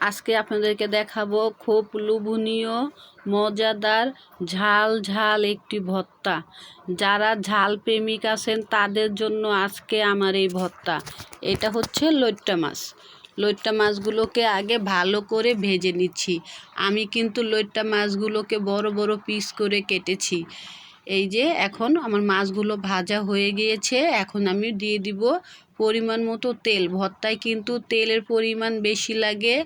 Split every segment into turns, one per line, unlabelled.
আজকে আপনাদেরকে দেখাবো খুব লোভনীয় মজাদার ঝাল ঝাল একটি ভর্তা। যারা ঝাল প্রেমিক আছেন তাদের জন্য আজকে আমার এই ভর্তা। এটা হচ্ছে লইট্টা মাছ। লইট্টা মাছগুলোকে আগে ভালো করে ভেজে নিচ্ছি। আমি কিন্তু লইট্টা মাছগুলোকে বড় বড় পিস করে কেটেছি। এই যে এখন আমার মাছগুলো ভাজা হয়ে গিয়েছে। এখন আমি দিয়ে দিব পরিমাণ মতো তেল। ভর্তায় কিন্তু তেলের পরিমাণ বেশি লাগে।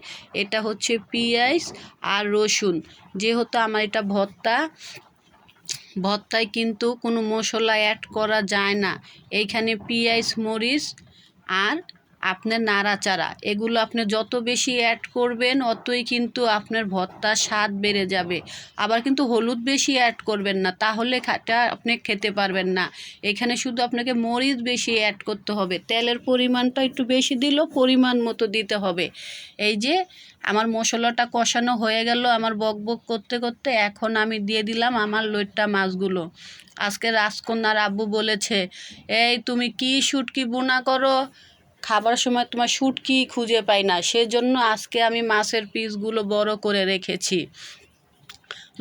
এটা হচ্ছে পেঁয়াজ আর রসুন। যেহেতু আমার এটা ভর্তায় কিন্তু কোনো মশলা অ্যাড করা যায় না। এইখানে পেঁয়াজ, মরিচ আর আপনার নাড়াচাড়া, এগুলো আপনি যত বেশি অ্যাড করবেন অতই কিন্তু আপনার ভর্তার স্বাদ বেড়ে যাবে। আবার কিন্তু হলুদ বেশি অ্যাড করবেন না, তাহলে আপনি খেতে পারবেন না। এখানে শুধু আপনাকে মরিচ বেশি অ্যাড করতে হবে। তেলের পরিমাণটা একটু বেশি দিলেও পরিমাণ মতো দিতে হবে। এই যে আমার মশলাটা কষানো হয়ে গেল আমার বকবক করতে করতে। এখন আমি দিয়ে দিলাম আমার লইট্টা মাছগুলো। আজকে রাজকন্যার আব্বু বলেছে, এই তুমি কি শুটকি বোনা করো, খাবার সময় তোমার শুটকি খুঁজে পাই না। সেজন্য আজকে আমি মাছের পিসগুলো বড় করে রেখেছি।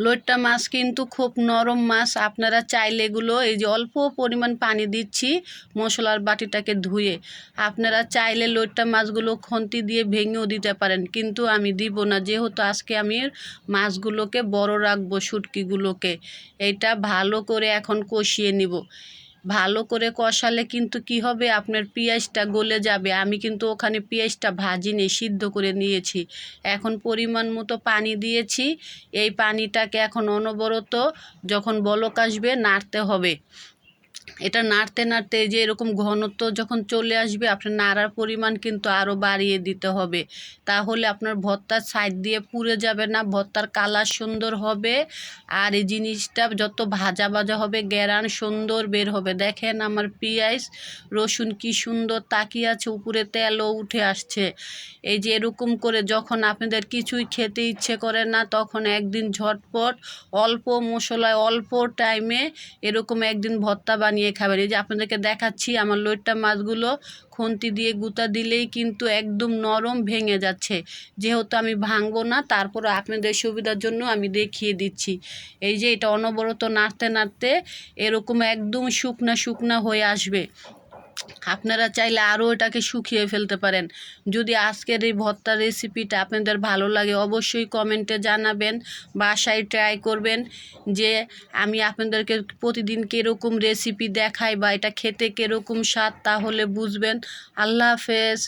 লইট্টা মাছ কিন্তু খুব নরম মাছ। আপনারা চাইলে এগুলো, এই যে অল্প পরিমাণ পানি দিচ্ছি মশলার বাটিটাকে ধুয়ে, আপনারা চাইলে লইট্টা মাছগুলো খুন্তি দিয়ে ভেঙেও দিতে পারেন, কিন্তু আমি দিব না। যেহেতু আজকে আমি মাছগুলোকে বড় রাখবো, শুটকিগুলোকে। এইটা ভালো করে এখন কষিয়ে নিব। ভালো করে কষালে কিন্তু কি হবে, আপনার পেঁয়াজটা গলে যাবে। আমি কিন্তু ওখানে পেঁয়াজটা ভাজিনি, সিদ্ধ করে নিয়েছি। এখন পরিমাণ মতো পানি দিয়েছি। এই পানিটাকে এখন অনবরত যখন বলক আসবে নাড়তে হবে। এটা নাড়তে নাড়তে যে এরকম ঘনত্ব যখন চলে আসবে, আপনার নাড়ার পরিমাণ কিন্তু আরও বাড়িয়ে দিতে হবে। তাহলে আপনার ভর্তার সাইড দিয়ে পুড়ে যাবে না, ভর্তার কালার সুন্দর হবে। আর এই জিনিসটা যত ভাজা ভাজা হবে গ্যারান সুন্দর বের হবে। দেখেন আমার পেঁয়াজ রসুন কি সুন্দর তাকিয়ে আছে, উপরে তেলও উঠে আসছে। এই যে এরকম করে যখন আপনাদের কিছুই খেতে ইচ্ছে করে না, তখন একদিন ঝটপট অল্প মশলায় অল্প টাইমে এরকম একদিন ভর্তা বানিয়ে খাবেন। এই যে আপনাদেরকে দেখাচ্ছি আমার লইট্টা মাছগুলো খুন্তি দিয়ে গুঁতা দিলেই কিন্তু একদম নরম ভেঙে যাচ্ছে। যেহেতু আমি ভাঙবো না, তারপরে আপনাদের সুবিধার জন্য আমি দেখিয়ে দিচ্ছি। এই যে এটা অনবরত নাড়তে নাড়তে এরকম একদম শুকনা শুকনা হয়ে আসবে। আপনারা চাইলে আরও এটাকে শুকিয়ে ফেলতে পারেন। যদি আজকের এই ভর্তার রেসিপিটা আপনাদের ভালো লাগে অবশ্যই কমেন্টে জানাবেন, বাসায় ট্রাই করবেন। যে আমি আপনাদেরকে প্রতিদিন কীরকম রেসিপি দেখাই বা এটা খেতে কীরকম স্বাদ, তাহলে বুঝবেন। আল্লাহ হাফেজ।